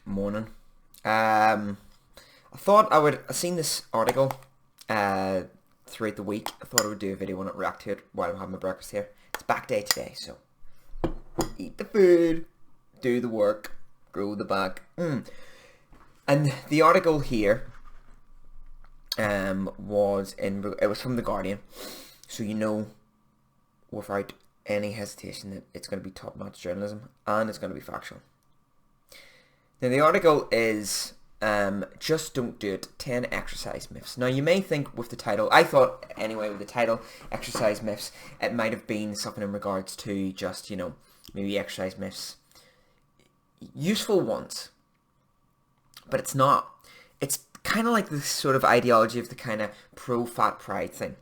Morning. I thought I seen this article throughout the week. I thought I would do a video on it, react to it while I'm having my breakfast here. It's back day today, so eat the food, do the work, grow the back. And the article here it was from The Guardian, so you know without any hesitation that it's going to be top-notch journalism and it's going to be factual. Now the article is Just Don't Do It, 10 Exercise Myths. Now you may think with the title, I thought anyway with the title, Exercise Myths, it might have been something in regards to just, maybe exercise myths. Useful ones. But it's not. It's kind of like this sort of ideology of the kind of pro-fat pride thing.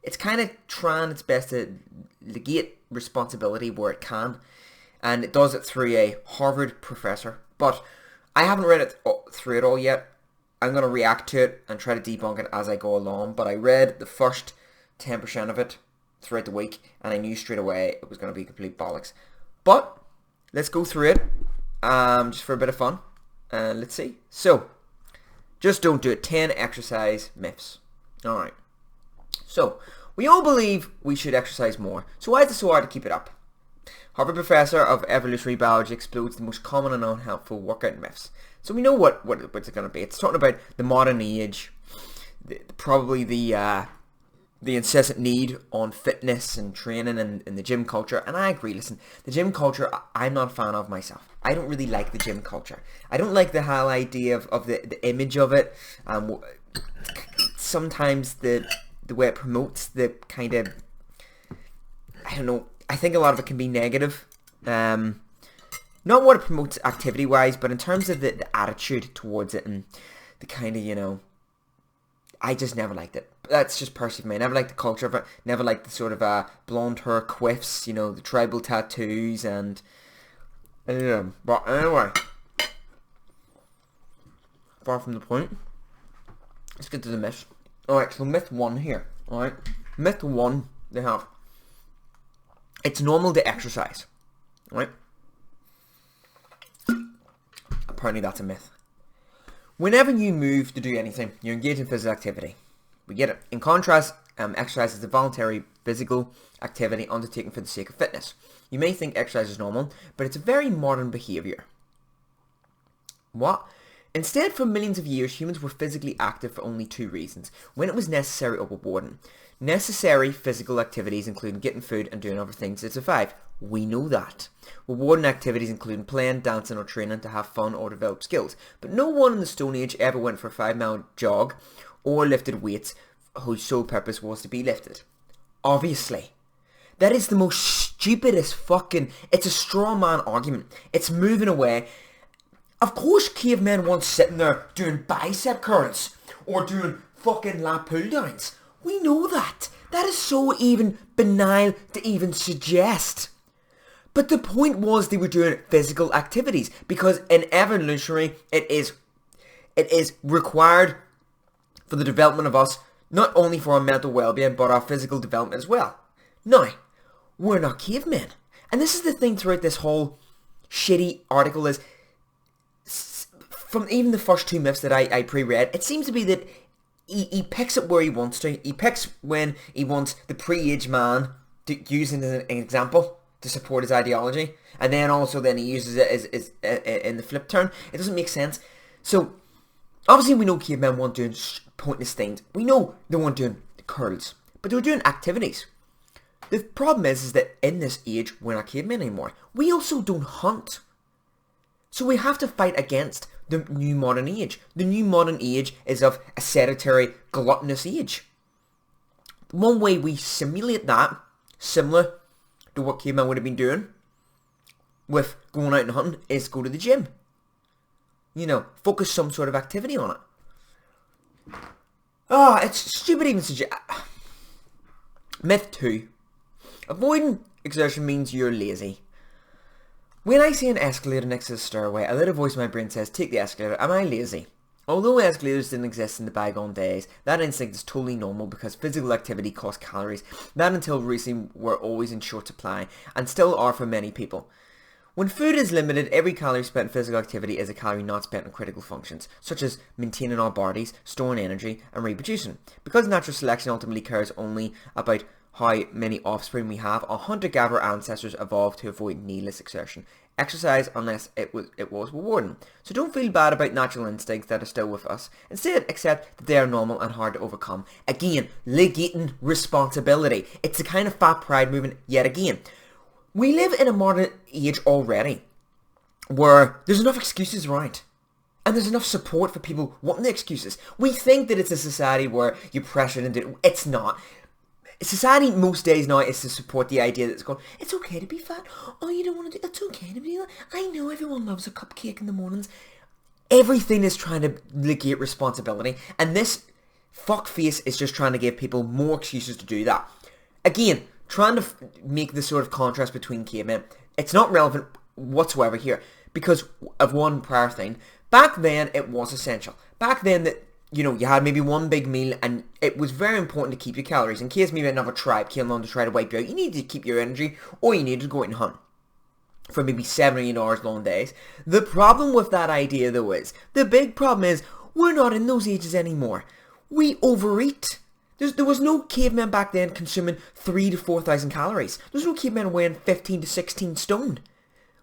It's kind of trying its best to negate responsibility where it can. And it does it through a Harvard professor. But I haven't read it through it all yet. I'm going to react to it and try to debunk it as I go along. But I read the first 10% of it throughout the week. And I knew straight away it was going to be complete bollocks. But let's go through it just for a bit of fun. And let's see. So, just don't do it. 10 exercise myths. Alright. So, we all believe we should exercise more. So why is it so hard to keep it up? Harvard professor of evolutionary biology explodes the most common and unhelpful workout myths. So we know what's it going to be. It's talking about the modern age, probably the incessant need on fitness and training and the gym culture. And I agree, listen, the gym culture, I'm not a fan of myself. I don't really like the gym culture. I don't like the whole idea of the image of it. Sometimes the way it promotes the kind of, I don't know, I think a lot of it can be negative. Not what it promotes activity-wise, but in terms of the attitude towards it and the kind of, I just never liked it. That's just personally for me. I never liked the culture of it. Never liked the sort of blonde hair quiffs, the tribal tattoos and... But anyway, far from the point. Let's get to the myths. Alright, so myth 1 here. Alright, myth 1 they have. It's normal to exercise. Right? Apparently that's a myth. Whenever you move to do anything, you engage in physical activity. We get it. In contrast, exercise is a voluntary physical activity undertaken for the sake of fitness. You may think exercise is normal, but it's a very modern behaviour. What? Instead, for millions of years, humans were physically active for only 2 reasons. When it was necessary or rewarding. Necessary physical activities including getting food and doing other things to survive. We know that. Rewarding activities including playing, dancing or training to have fun or develop skills. But no one in the Stone Age ever went for a 5-mile jog or lifted weights whose sole purpose was to be lifted. Obviously. That is the most stupidest fucking... It's a straw man argument. It's moving away. Of course cavemen weren't sitting there doing bicep curls or doing fucking lat pull downs. We know that. That is so even banal to even suggest. But the point was they were doing physical activities because in evolutionary it is required for the development of us, not only for our mental well-being but our physical development as well. Now, we're not cavemen. And this is the thing throughout this whole shitty article is, from even the first 2 myths that I pre-read, it seems to be that he picks it where he wants to. He picks when he wants the pre-age man to use it as an example to support his ideology. And then also then he uses it as in the flip turn. It doesn't make sense. So, obviously we know cavemen weren't doing pointless things. We know they weren't doing curls. But they were doing activities. The problem is that in this age, we're not cavemen anymore. We also don't hunt. So we have to fight against the new modern age. The new modern age is of a sedentary, gluttonous age. One way we simulate that, similar to what cavemen would have been doing with going out and hunting, is go to the gym. Focus some sort of activity on it. It's stupid even suggest. Myth 2. Avoiding exertion means you're lazy. When I see an escalator next to the stairway, a little voice in my brain says, take the escalator. Am I lazy? Although escalators didn't exist in the bygone days, that instinct is totally normal because physical activity costs calories that until recently were always in short supply and still are for many people. When food is limited, every calorie spent in physical activity is a calorie not spent on critical functions, such as maintaining our bodies, storing energy, and reproducing. Because natural selection ultimately cares only about how many offspring we have, our hunter-gatherer ancestors evolved to avoid needless exertion. Exercise unless it was rewarding. So don't feel bad about natural instincts that are still with us. Instead, accept that they are normal and hard to overcome. Again, negating responsibility. It's the kind of fat pride movement yet again. We live in a modern age already where there's enough excuses around. And there's enough support for people wanting the excuses. We think that it's a society where you're pressured into it. It's not. Society most days now is to support the idea that it's okay to be fat. Oh, you don't want to do it's okay to be that. I know everyone loves a cupcake in the mornings. Everything is trying to negate responsibility. And this fuckface is just trying to give people more excuses to do that. Again, trying to make this sort of contrast between cavemen. It's not relevant whatsoever here. Because of one prior thing. Back then, it was essential. Back then, you had maybe one big meal and it was very important to keep your calories. In case maybe another tribe came along to try to wipe you out, you needed to keep your energy or you needed to go out and hunt for maybe 7 or 8 hours long days. The problem with that idea though is, the big problem is, we're not in those ages anymore. We overeat. There was no caveman back then consuming 3,000 to 4,000 calories. There's no caveman weighing 15 to 16 stone.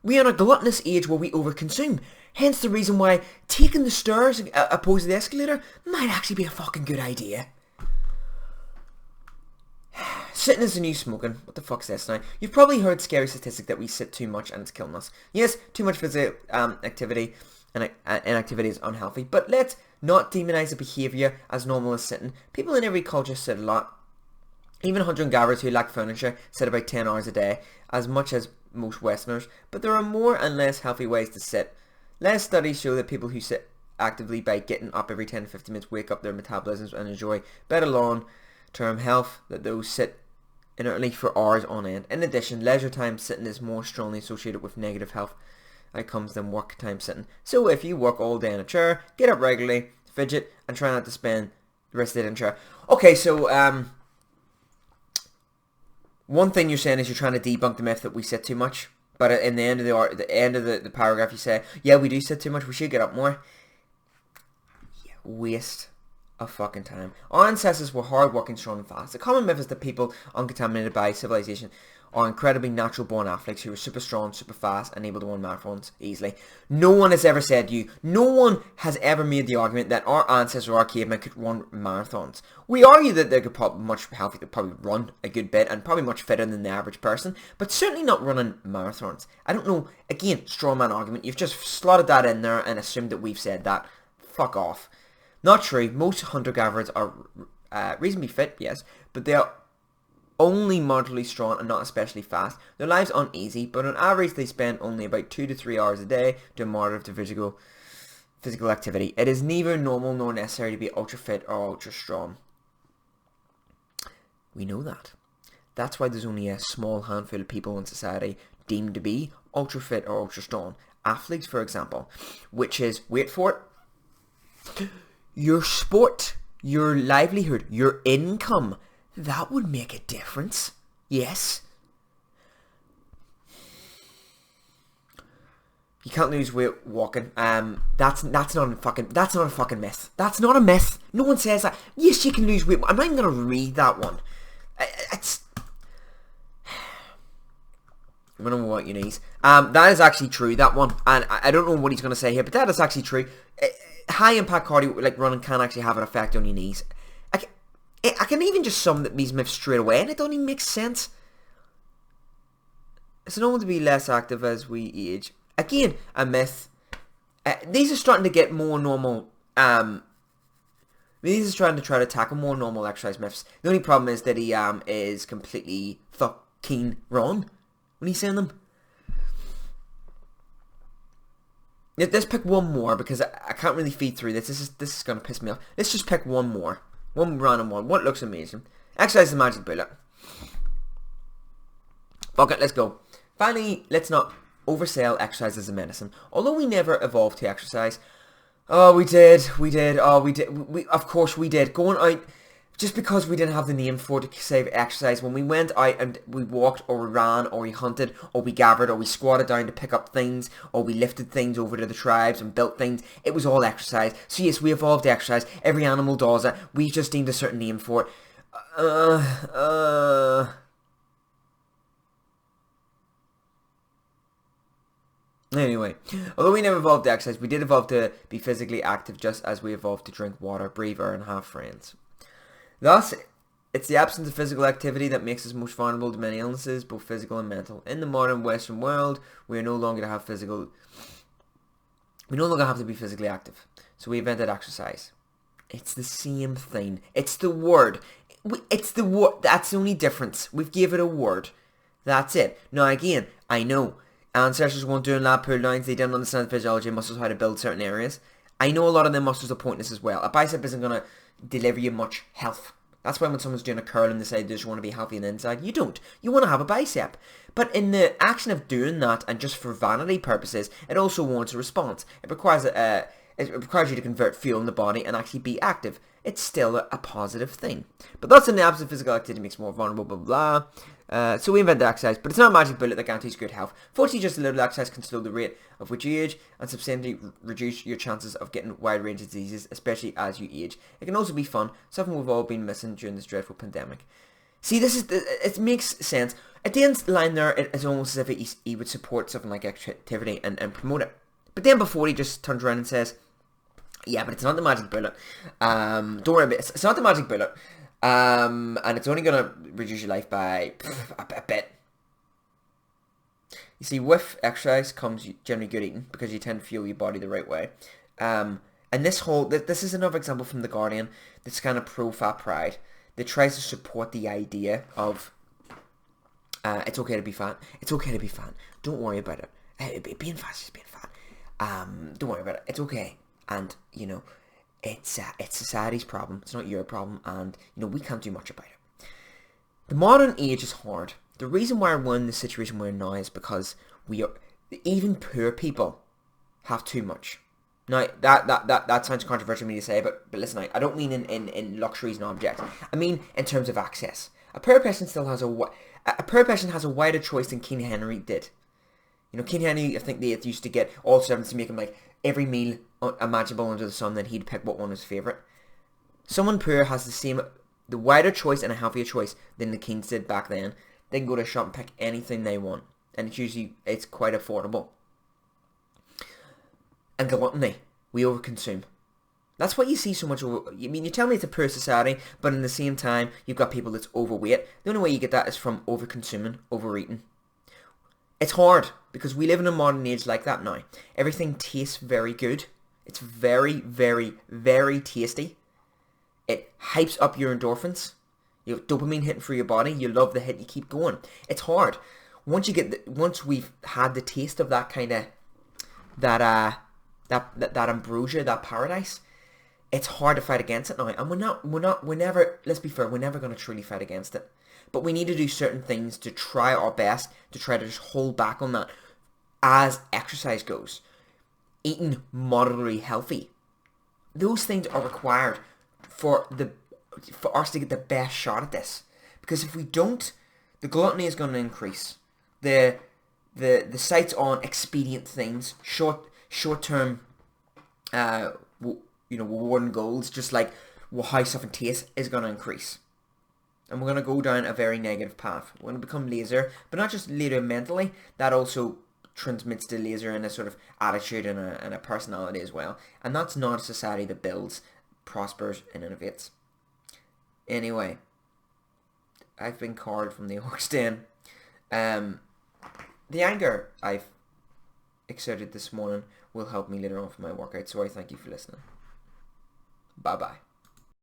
We are in a gluttonous age where we overconsume. Hence the reason why taking the stairs opposed to the escalator might actually be a fucking good idea. Sitting is the new smoking. What the fuck's this now? You've probably heard scary statistic that we sit too much and it's killing us. Yes, too much physical activity and inactivity is unhealthy. But let's not demonize the behaviour as normal as sitting. People in every culture sit a lot. Even hunter-gatherers who lack furniture sit about 10 hours a day, as much as most Westerners. But there are more and less healthy ways to sit. Less studies show that people who sit actively by getting up every 10 to 15 minutes wake up their metabolisms and enjoy better long-term health than those sit inertly for hours on end. In addition, leisure time sitting is more strongly associated with negative health outcomes than work time sitting. So if you work all day in a chair, get up regularly, fidget, and try not to spend the rest of the day in a chair. Okay, so one thing you're saying is you're trying to debunk the myth that we sit too much. But in the end of the paragraph you say, yeah, we do sit too much, we should get up more. Yeah, waste of fucking time. Our ancestors were hard-working, strong and fast. The common myth is that people uncontaminated by civilization are incredibly natural-born athletes who are super strong, super fast, and able to run marathons easily. No one has ever said no one has ever made the argument that our ancestors or our cavemen could run marathons. We argue that they could probably much healthier, could probably run a good bit, and probably much fitter than the average person, but certainly not running marathons. I don't know, again, strawman argument, you've just slotted that in there and assumed that we've said that. Fuck off. Not true, most hunter-gatherers are reasonably fit, yes, but they are only moderately strong and not especially fast. Their lives aren't easy, but on average they spend only about 2 to 3 hours a day doing moderate to physical activity. It is neither normal nor necessary to be ultra fit or ultra strong. We know that. That's why there's only a small handful of people in society deemed to be ultra fit or ultra strong. Athletes, for example, which is, wait for it, your sport, your livelihood, your income. That would make a difference. Yes. You can't lose weight walking. That's not a fucking myth. That's not a myth. No one says that. Yes, you can lose weight. I'm not even gonna read that one. It's. I'm gonna want your knees. That is actually true. That one, and I don't know what he's gonna say here, but that is actually true. High impact cardio, like running, can actually have an effect on your knees. I can even just sum these myths straight away, and it don't even make sense. It's normal to be less active as we age. Again, a myth. These are starting to get more normal. These are trying to tackle more normal exercise myths. The only problem is that he is completely fucking wrong when he's saying them. Let's pick one more because I can't really feed through this. This is gonna piss me off. Let's just pick one more. One random one. What looks amazing? Exercise is the magic bullet. Fuck it, let's go. Finally, let's not oversell exercise as a medicine. Although we never evolved to exercise. Oh, we did. Of course we did. Going out just because we didn't have the name for it to say exercise, when we went out and we walked or we ran or we hunted or we gathered or we squatted down to pick up things or we lifted things over to the tribes and built things, it was all exercise. So yes, we evolved exercise. Every animal does it. We just named a certain name for it. Anyway, although we never evolved to exercise, we did evolve to be physically active just as we evolved to drink water, breathe air, and have friends. Thus, it's the absence of physical activity that makes us most vulnerable to many illnesses, both physical and mental. In the modern Western world, we no longer have to be physically active. So we invented exercise. It's the same thing. It's the word. It's the word. That's the only difference. We've gave it a word. That's it. Now again, I know ancestors weren't doing lab pull downs. They didn't understand the physiology of muscles, how to build certain areas. I know a lot of them muscles are pointless as well. A bicep isn't going to deliver you much health. That's why when someone's doing a curl and they say they just want to be healthy on the inside, you don't. You want to have a bicep. But in the action of doing that, and just for vanity purposes, it also warrants a response. It requires you to convert fuel in the body and actually be active. It's still a positive thing. But that's in the absence of physical activity makes more vulnerable, blah, blah, blah. So we invented exercise, but it's not a magic bullet that guarantees good health. Fortunately, just a little exercise can slow the rate of which you age and substantially reduce your chances of getting a wide range of diseases, especially as you age. It can also be fun, something we've all been missing during this dreadful pandemic. See, it makes sense. At the end of the line there, it's almost as if he would support something like activity and promote it. But then before he just turns around and says, yeah, but it's not the magic bullet. Don't worry about it. It's not the magic bullet. And it's only going to reduce your life by a bit. You see, with exercise comes generally good eating because you tend to fuel your body the right way. And this is another example from The Guardian that's kind of pro-fat pride that tries to support the idea of it's okay to be fat. It's okay to be fat. Don't worry about it. Being fat is just being fat. Don't worry about it. It's okay. And, you know, it's society's problem. It's not your problem. And, you know, we can't do much about it. The modern age is hard. The reason why we're in the situation we're in now is because even poor people have too much. Now, that sounds controversial for me to say, but listen, I don't mean in luxuries and objects. I mean in terms of access. A poor person has a wider choice than King Henry did. You know, King Henry, I think they used to get all servants to make him like every meal imaginable under the sun, then he'd pick what one was favourite. Someone poor has the wider choice and a healthier choice than the kings did back then. They can go to a shop and pick anything they want, and it's quite affordable. And gluttony, we overconsume. That's why you see so much you tell me it's a poor society, but in the same time, you've got people that's overweight. The only way you get that is from overconsuming, overeating. It's hard, because we live in a modern age like that now. Everything tastes very good. It's very, very, very tasty. It hypes up your endorphins. You have dopamine hitting through your body. You love the hit. You keep going. It's hard. Once we've had the taste of that kind of that ambrosia, that paradise, it's hard to fight against it now. And we're never, let's be fair, we're never going to truly fight against it. But we need to do certain things to try our best to try to just hold back on that as exercise goes. Eating moderately healthy. Those things are required for us to get the best shot at this. Because if we don't, the gluttony is going to increase. The sights on expedient things, short-term, rewarding goals, just like how something tastes, is going to increase. And we're going to go down a very negative path. We're going to become lazier, but not just lazier mentally. That also transmits to lazier in a sort of attitude and a personality as well. And that's not a society that builds, prospers, and innovates. Anyway, I've been called from the Orcs Den. The anger I've exerted this morning will help me later on for my workout, so I thank you for listening. Bye-bye.